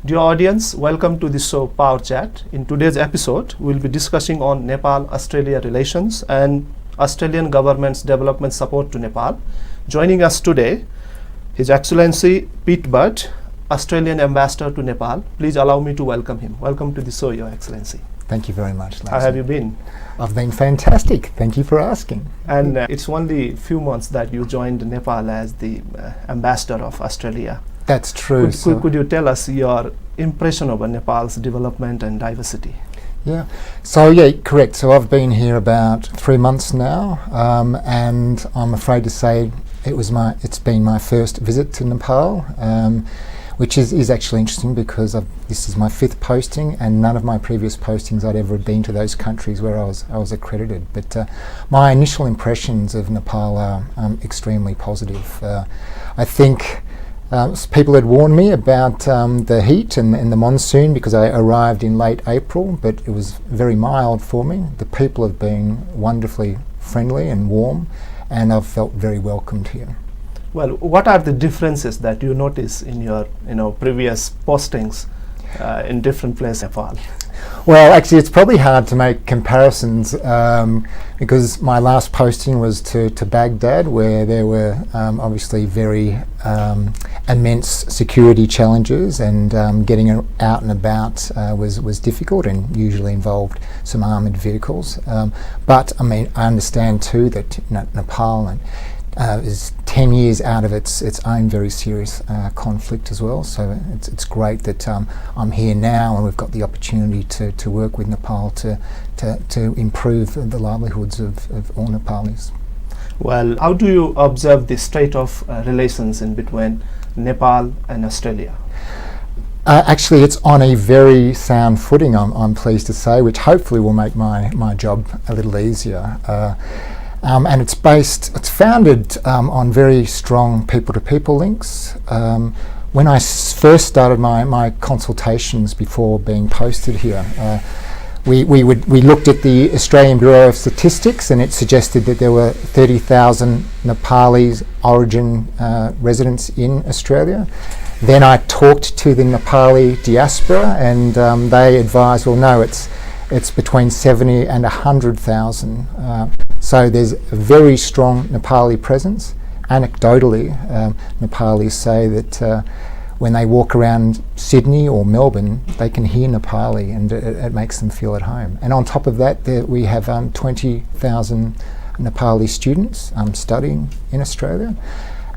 Dear audience, welcome to the show POWERchat. In today's episode, we'll be discussing on Nepal-Australia relations and Australian government's development support to Nepal. Joining us today, His Excellency Pete Butt, Australian Ambassador to Nepal. Please allow me to welcome him. Welcome to the show, Your Excellency. Thank you very much, Laxman. How have you been? I've been fantastic. Thank you for asking. And it's only a few months that you joined Nepal as the Ambassador of Australia. That's true. Could you tell us your impression of Nepal's development and diversity? Yeah, correct. So I've been here about 3 months now, and I'm afraid to say it's been my first visit to Nepal, which is actually interesting because this is my 5th posting, and none of my previous postings I'd ever been to those countries where I was accredited. But my initial impressions of Nepal are extremely positive. I think people had warned me about the heat and the monsoon because I arrived in late April, but it was very mild for me. The people have been wonderfully friendly and warm, and I've felt very welcomed here. Well, what are the differences that you notice in your previous postings in different places in Nepal? Well, actually, it's probably hard to make comparisons because my last posting was to Baghdad, where there were obviously very immense security challenges, and getting out and about was difficult and usually involved some armoured vehicles. But I mean, I understand too that Nepal is 10 years out of its own very serious conflict as well. So it's great that I'm here now, and we've got the opportunity to work with Nepal to improve the livelihoods of all Nepalis. Well, how do you observe the state of relations in between Nepal and Australia? Actually, it's on a very sound footing, I'm pleased to say, which hopefully will make my job a little easier. And it's founded on very strong people-to-people links. When I first started my consultations before being posted here, we looked at the Australian Bureau of Statistics, and it suggested that there were 30,000 Nepalese origin residents in Australia. Then I talked to the Nepali diaspora, and they advised, well, no, it's between 70 and 100,000. So there's a very strong Nepali presence. Anecdotally, Nepalis say that when they walk around Sydney or Melbourne, they can hear Nepali, and it makes them feel at home. And on top of that, we have 20,000 Nepali students studying in Australia.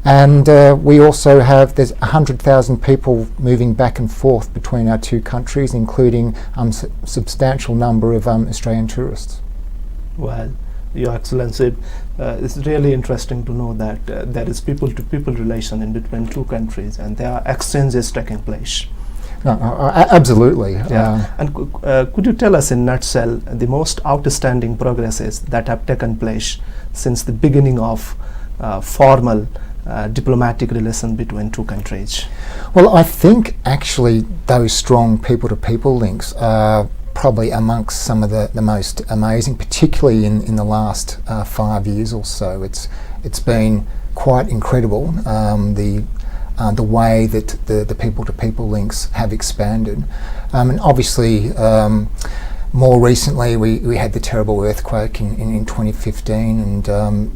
And we also have, there's 100,000 people moving back and forth between our two countries, including a substantial number of Australian tourists. Well, Your Excellency, it's really interesting to know that there is people-to-people relation in between two countries, and there are exchanges taking place. Absolutely. Yeah. And could you tell us in a nutshell the most outstanding progresses that have taken place since the beginning of formal diplomatic relation between two countries? Well, I think actually those strong people-to-people links are probably amongst some of the most amazing, particularly in the last 5 years or so. It's been quite incredible the way that the people-to-people links have expanded, and obviously more recently we had the terrible earthquake in 2015, and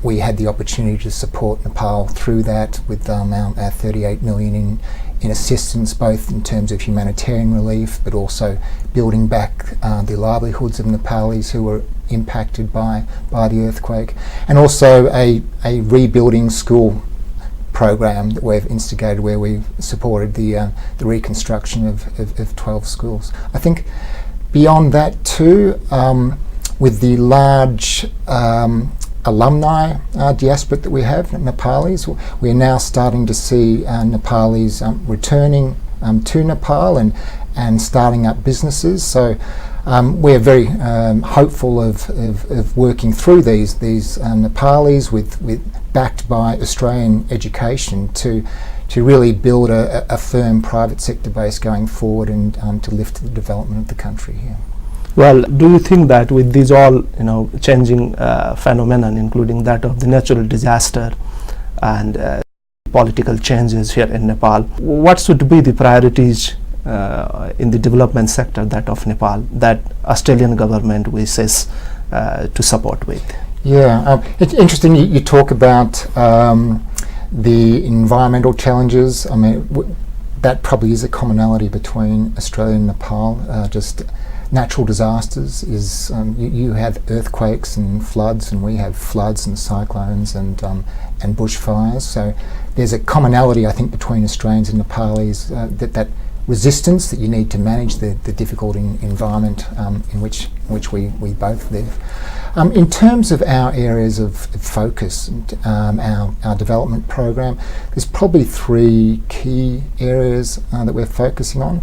we had the opportunity to support Nepal through that with our 38 million in assistance, both in terms of humanitarian relief, but also building back the livelihoods of Nepalis who were impacted by the earthquake, and also a rebuilding school program that we've instigated, where we've supported the reconstruction of 12 schools. I think beyond that too, with the large alumni diaspora that we have, Nepalis, we're now starting to see Nepalis returning to Nepal and starting up businesses. So we're very hopeful of working through these Nepalis with backed by Australian education to really build a firm private sector base going forward, and to lift the development of the country here. Well, do you think that with these all changing phenomenon, including that of the natural disaster and political changes here in Nepal, what should be the priorities in the development sector, that of Nepal, that Australian government wishes to support with? Yeah, it's interesting you talk about the environmental challenges. I mean, that probably is a commonality between Australia and Nepal. Just natural disasters is you have earthquakes and floods, and we have floods and cyclones and bushfires. So there's a commonality, I think, between Australians and Nepalis, that resistance that you need to manage the difficult environment in which we both live. In terms of our areas of focus, our development program, there's probably three key areas that we're focusing on.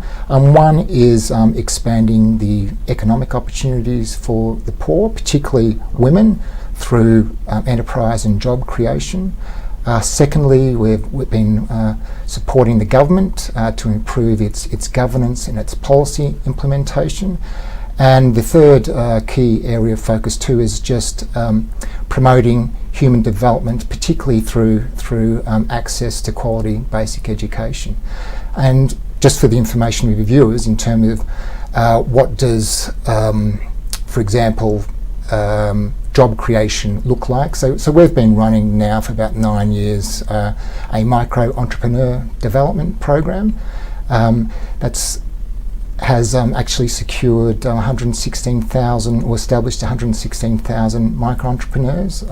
One is expanding the economic opportunities for the poor, particularly women, through enterprise and job creation. Secondly, we've been supporting the government to improve its governance and its policy implementation. And the third key area of focus too is just promoting human development, particularly through access to quality basic education. And just for the information of your viewers, in terms of what does, for example, job creation look like. So we've been running now for about 9 years a micro-entrepreneur development program has actually secured 116,000 or established 116,000 micro-entrepreneurs,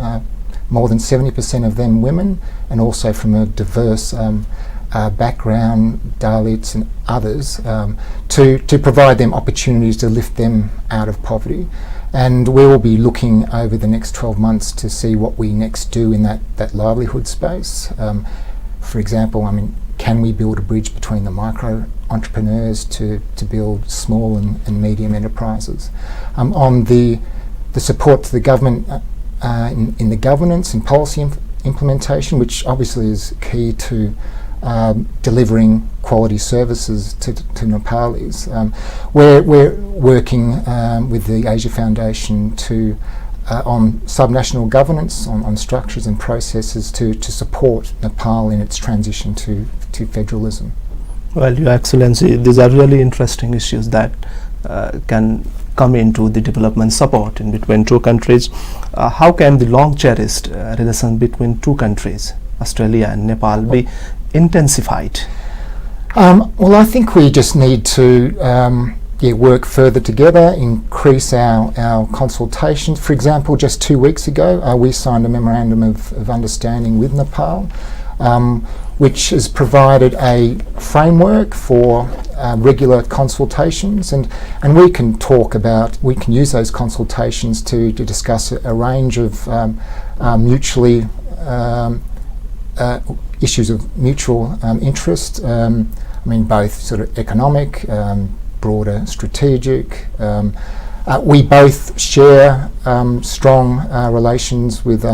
more than 70% of them women, and also from a diverse background, Dalits and others, to provide them opportunities to lift them out of poverty. And we will be looking over the next 12 months to see what we next do in that livelihood space. For example, I mean, can we build a bridge between the micro-entrepreneurs to build small and medium enterprises? On the support to the government in the governance and policy implementation, which obviously is key to delivering quality services to Nepalis. We're working with the Asia Foundation on subnational governance, on structures and processes to support Nepal in its transition to federalism. Well, Your Excellency, these are really interesting issues that can come into the development support in between two countries. How can the long-cherished relation between two countries, Australia and Nepal, be intensified? Well, I think we just need to work further together, increase our consultations. For example, just 2 weeks ago, we signed a memorandum of understanding with Nepal, which has provided a framework for regular consultations, and we can use those consultations to discuss a range of mutually issues of mutual interest. I mean, both sort of economic, broader strategic. We both share strong relations with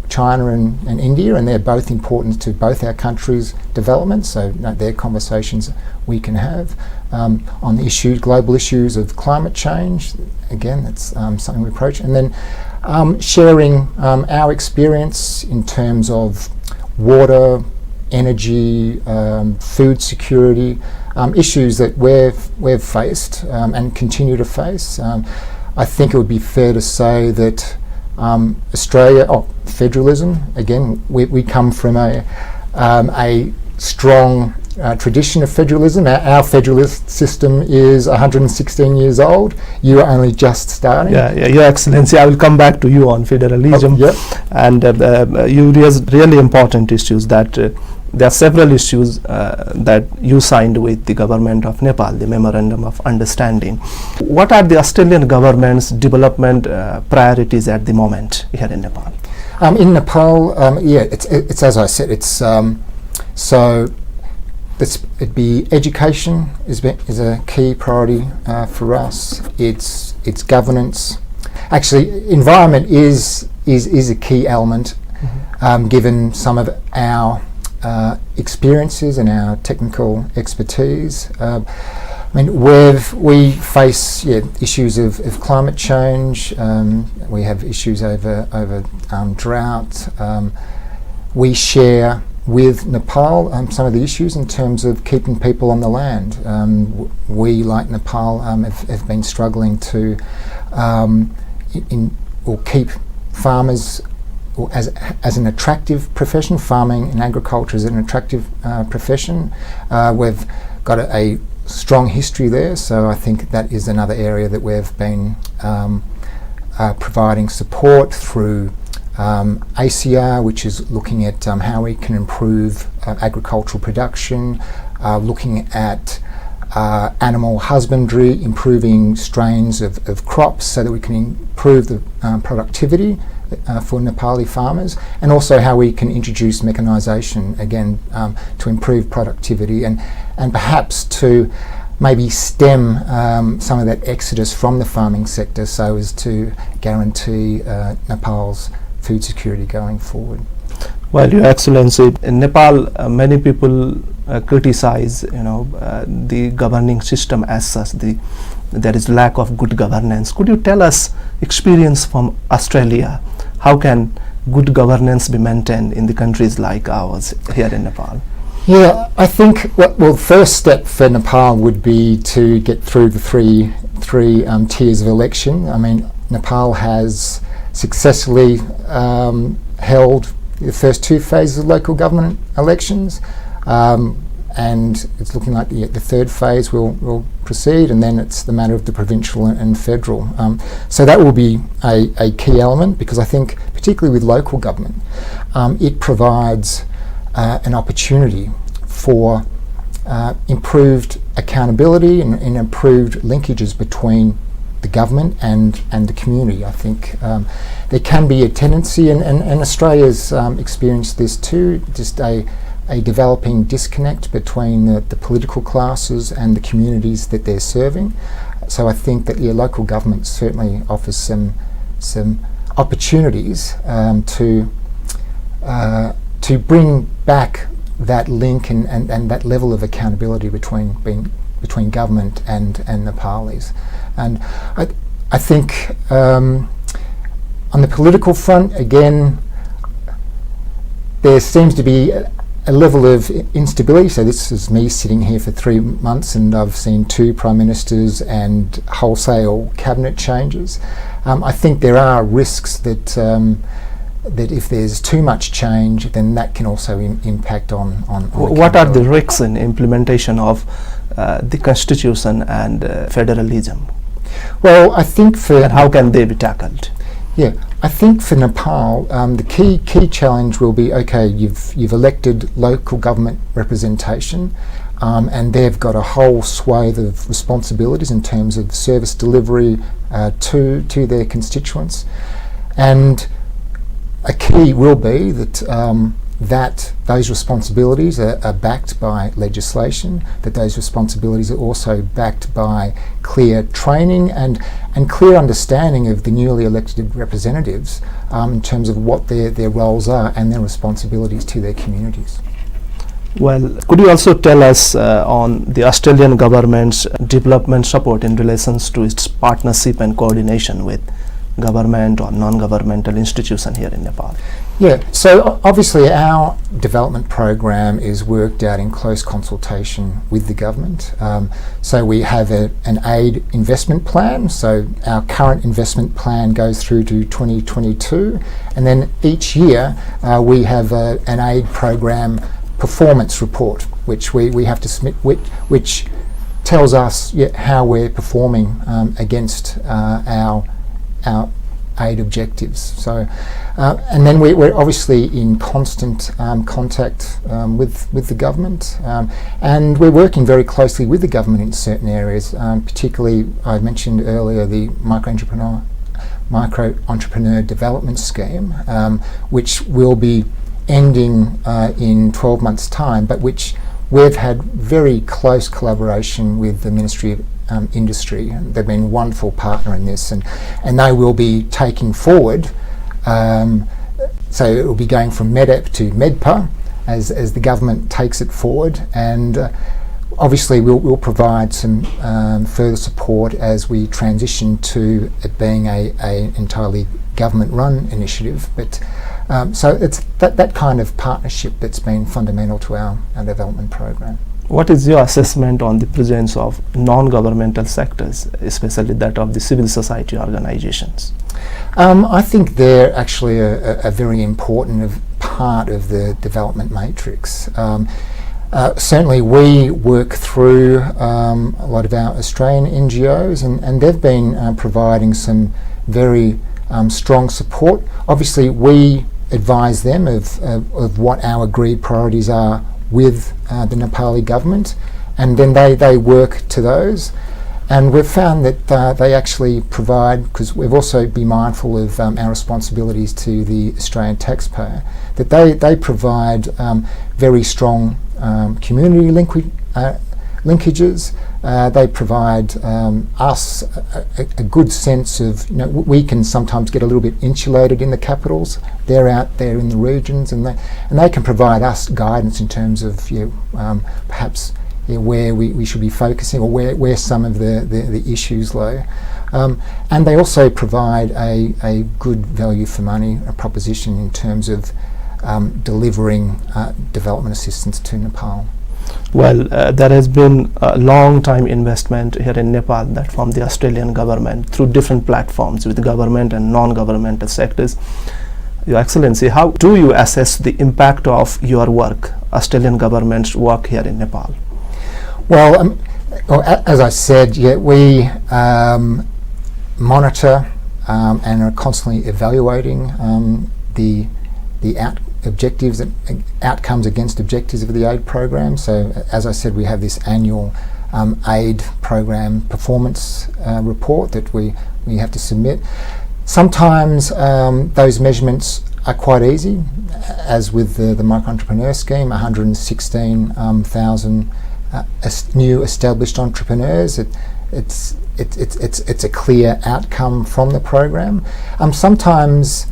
China and India, and they're both important to both our countries' development, so they're conversations we can have. On the global issues of climate change, again, that's something we approach. And then sharing our experience in terms of water, energy, food security, issues that we've faced and continue to face. I think it would be fair to say that federalism, again, we come from a strong tradition of federalism. Our federalist system is 116 years old. You are only just starting. Yeah, Your Excellency, I will come back to you on federalism. And you raised really important issues that there are several issues that you signed with the government of Nepal, the Memorandum of Understanding. What are the Australian government's development priorities at the moment here in Nepal? In Nepal, it's as I said, it's so it'd be education is a key priority for us. It's governance. Actually, environment is a key element, given some of our experiences and our technical expertise. I mean, we face issues of climate change. We have issues over drought. We share with Nepal some of the issues in terms of keeping people on the land. We, like Nepal, have been struggling to keep farmers as an attractive profession. Farming and agriculture is an attractive profession. We've got a strong history there, so I think that is another area that we've been providing support through ACR, which is looking at how we can improve agricultural production, looking at animal husbandry, improving strains of crops so that we can improve the productivity for Nepali farmers, and also how we can introduce mechanisation again to improve productivity and perhaps to maybe stem some of that exodus from the farming sector so as to guarantee Nepal's food security going forward. Well, Your Excellency, in Nepal, many people criticize, the governing system as such. There is lack of good governance. Could you tell us experience from Australia? How can good governance be maintained in the countries like ours here in Nepal? Yeah, I think the first step for Nepal would be to get through the three tiers of election. I mean, Nepal has successfully held the first two phases of local government elections, and it's looking like the third phase will proceed, and then it's the matter of the provincial and federal. So that will be a key element, because I think particularly with local government, it provides an opportunity for improved accountability and improved linkages between the government and the community. I think there can be a tendency, and Australia's experienced this too, just a developing disconnect between the political classes and the communities that they're serving. So I think that local government certainly offers some opportunities to bring back that link and that level of accountability between government and Nepalis. And I think on the political front, again, there seems to be a level of instability. So this is me sitting here for 3 months, and I've seen 2 prime ministers and wholesale cabinet changes. I think there are risks that if there's too much change, then that can also impact on what are the risks in implementation of the constitution and federalism? Well, I think and how can they be tackled? Yeah, I think for Nepal, the key challenge will be, okay, you've elected local government representation, and they've got a whole swathe of responsibilities in terms of service delivery to their constituents, and a key will be that those responsibilities are backed by legislation, that those responsibilities are also backed by clear training and clear understanding of the newly elected representatives in terms of what their roles are and their responsibilities to their communities. Well, could you also tell us on the Australian government's development support in relations to its partnership and coordination with government or non-governmental institution here in Nepal? Yeah, so obviously our development program is worked out in close consultation with the government. So we have an aid investment plan. So our current investment plan goes through to 2022, and then each year we have an aid program performance report, which we have to submit, which tells us how we're performing against our aid objectives. So, and then we're obviously in constant contact with the government, and we're working very closely with the government in certain areas. Particularly, I mentioned earlier the micro-entrepreneur development scheme, which will be ending in 12 months' time, but which we've had very close collaboration with the Ministry of Industry. They've been a wonderful partner in this, and they will be taking forward, so it will be going from MEDEP to MEDPA as the government takes it forward, and obviously we'll provide some further support as we transition to it being a entirely government-run initiative, but so it's that kind of partnership that's been fundamental to our development program. What is your assessment on the presence of non-governmental sectors, especially that of the civil society organizations? I think they're actually a very important part of the development matrix. Certainly we work through a lot of our Australian NGOs, and they've been providing some very strong support. Obviously we advise them of what our agreed priorities are with the Nepali government, and then they work to those. And we've found that they actually provide, because we've also be mindful of our responsibilities to the Australian taxpayer, that they provide very strong community linkages. They provide us a good sense of, we can sometimes get a little bit insulated in the capitals. They're out there in the regions, and they can provide us guidance in terms of perhaps where we should be focusing, or where some of the issues lie. And they also provide a good value for money proposition in terms of delivering development assistance to Nepal. Well, there has been a long time investment here in Nepal that from the Australian government through different platforms with government and non-governmental sectors. Your Excellency, how do you assess the impact of your work, Australian government's work here in Nepal? Well, as I said, we monitor and are constantly evaluating the outcomes against objectives of the aid program. So, as I said, we have this annual aid program performance report that we have to submit. Sometimes those measurements are quite easy, as with the micro-entrepreneur scheme, 116,000 new established entrepreneurs. It's a clear outcome from the program. Sometimes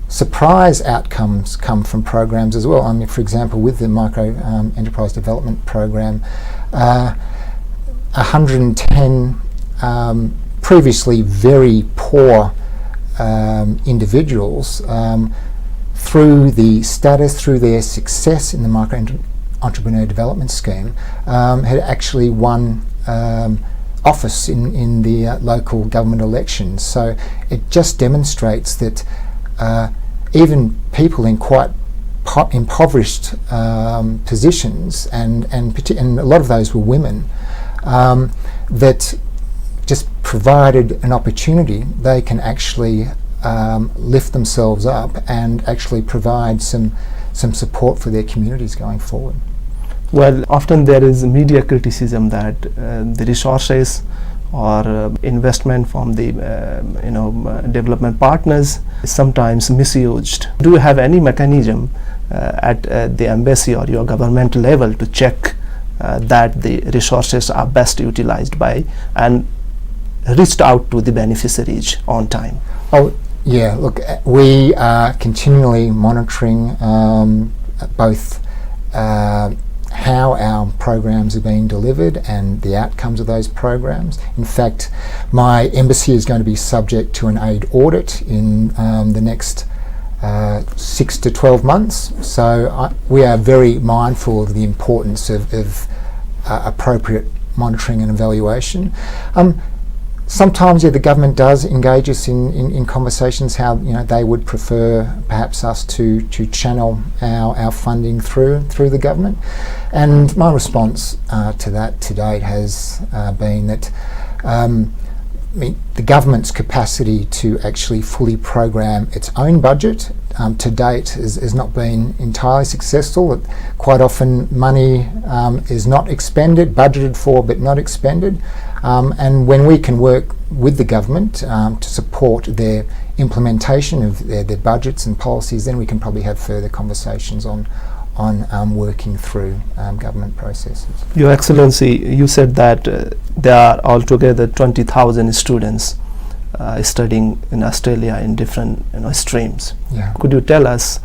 surprise outcomes come from programs as well. I mean, for example, with the micro enterprise development program, 110 previously very poor individuals, through the status, through their success in the micro entrepreneur development scheme, had actually won office in the local government elections. So it just demonstrates that even people in quite impoverished positions, and a lot of those were women, that just provided an opportunity, they can actually lift themselves up and actually provide some support for their communities going forward. Well, often there is media criticism that the resources or investment from the development partners is sometimes misused. Do you have any mechanism at the embassy or your governmental level to check that the resources are best utilized by and reached out to the beneficiaries on time? Oh yeah, look, we are continually monitoring both how our programs are being delivered and the outcomes of those programs. In fact, my embassy is going to be subject to an aid audit in the next 6 to 12 months. So we are very mindful of the importance of appropriate monitoring and evaluation. Sometimes, the government does engage us in conversations how they would prefer perhaps us to channel our funding through the government, and my response to that to date has been that the government's capacity to actually fully program its own budget to date has not been entirely successful. Quite often money is not expended, budgeted for but not expended. And when we can work with the government to support their implementation of their budgets and policies, then we can probably have further conversations on working through government processes. Your Excellency, you said that there are altogether 20,000 students studying in Australia in different streams. Yeah. Could you tell us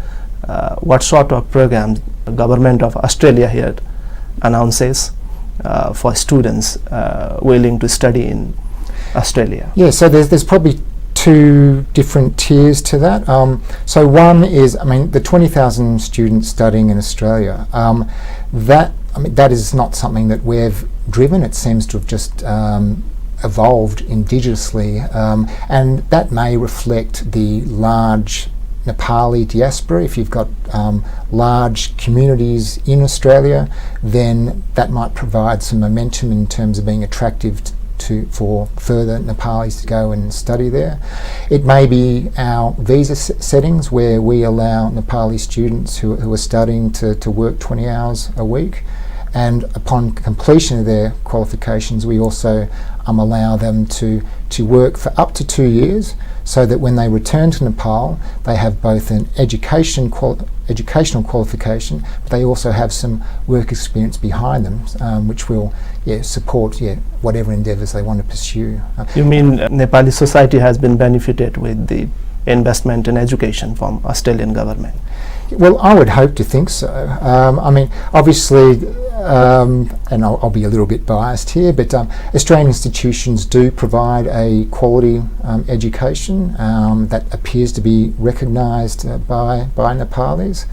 what sort of programs the government of Australia here announces for students willing to study in Australia? Yeah, so there's probably two different tiers to that. So one is, the 20,000 students studying in Australia. That is not something that we've driven. It seems to have just evolved indigenously, and that may reflect the large Nepali diaspora. If you've got large communities in Australia, then that might provide some momentum in terms of being attractive for further Nepalis to go and study there. It may be our visa settings where we allow Nepali students who are studying to work 20 hours a week, and upon completion of their qualifications we also allow them to work for up to 2 years, so that when they return to Nepal they have both an educational qualification, but they also have some work experience behind them, which will support whatever endeavours they want to pursue. You mean Nepali society has been benefited with the investment in education from Australian government? Well, I would hope to think so. Obviously, and I'll be a little bit biased here, but Australian institutions do provide a quality education that appears to be recognised by Nepalis.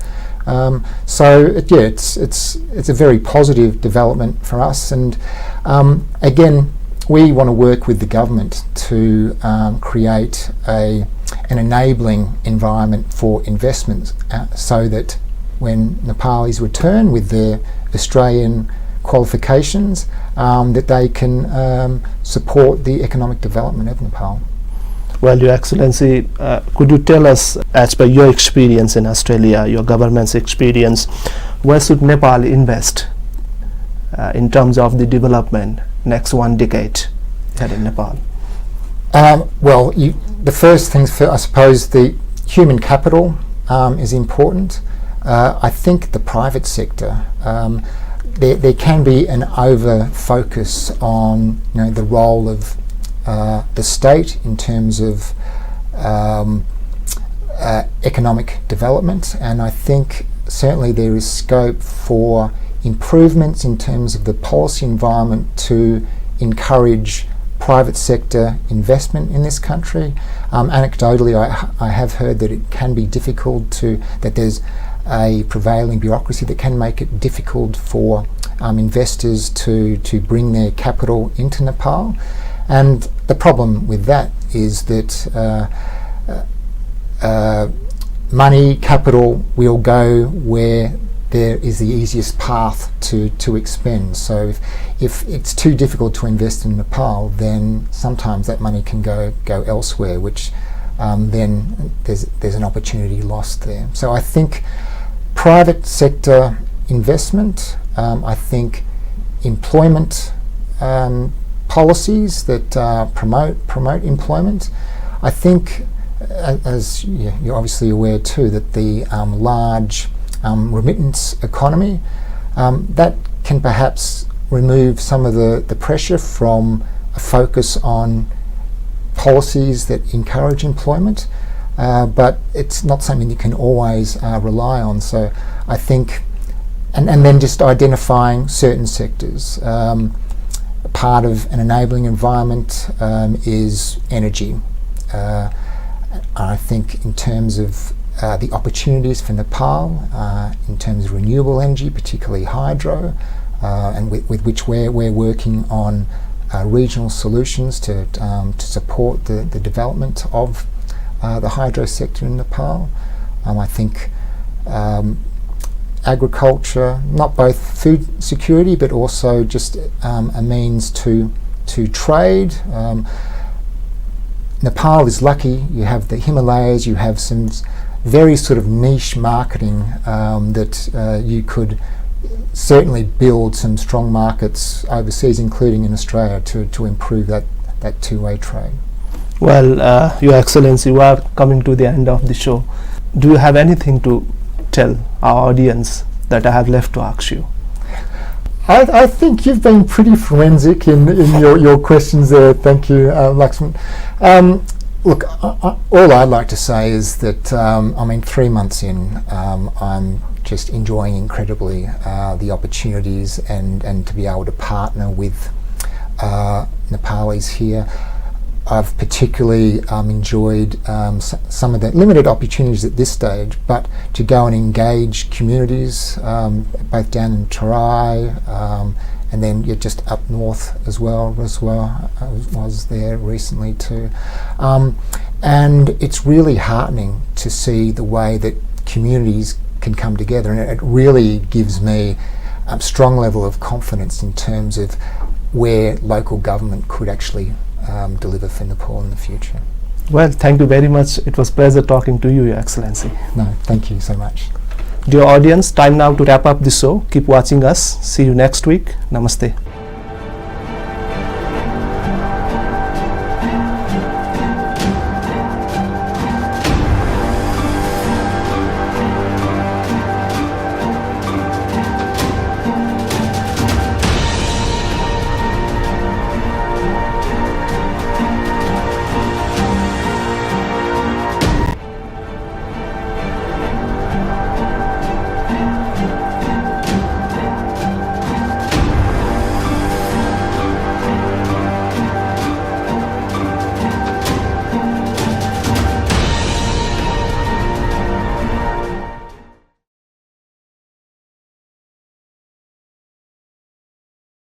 It's a very positive development for us, and again, we want to work with the government to create an enabling environment for investments, so that when Nepalis return with their Australian qualifications, that they can support the economic development of Nepal. Well, Your Excellency, could you tell us, as per your experience in Australia, your government's experience, where should Nepal invest in terms of the development next 1 decade here in Nepal? The first things first, I suppose the human capital is important. I think the private sector, there can be an over focus on the role of the state in terms of economic development, and I think certainly there is scope for improvements in terms of the policy environment to encourage private sector investment in this country. Anecdotally, I have heard that it can be difficult that there's a prevailing bureaucracy that can make it difficult for investors to bring their capital into Nepal. And the problem with that is that money, capital will go where there is the easiest path to expend. So if it's too difficult to invest in Nepal, then sometimes that money can go elsewhere, which then there's an opportunity lost there. So I think private sector investment, I think employment policies that promote employment. I think, as you're obviously aware too, that the large remittance economy, that can perhaps remove some of the pressure from a focus on policies that encourage employment, but it's not something you can always rely on. So I think, and then just identifying certain sectors. Part of an enabling environment is energy. I think in terms of the opportunities for Nepal, in terms of renewable energy, particularly hydro, and with which we're working on regional solutions to support the development of the hydro sector in Nepal. I think agriculture, not both food security but also just a means to trade. Nepal is lucky. You have the Himalayas, you have some very sort of niche marketing that you could certainly build some strong markets overseas, including in Australia, to improve that two-way trade. Well, Your Excellency, we are coming to the end of the show. Do you have anything to tell our audience that I have left to ask you? I think you've been pretty forensic in your questions there. Thank you, Laxman. Look, all I'd like to say is that 3 months in, I'm just enjoying incredibly the opportunities and to be able to partner with Nepalis here. I've particularly enjoyed some of the limited opportunities at this stage, but to go and engage communities, both down in Tarai, and then you're just up north as well. I was there recently too. And it's really heartening to see the way that communities can come together, and it really gives me a strong level of confidence in terms of where local government could actually deliver for Nepal in the future. Well, thank you very much. It was a pleasure talking to you, Your Excellency. No, thank you so much. Dear audience, time now to wrap up the show. Keep watching us. See you next week. Namaste.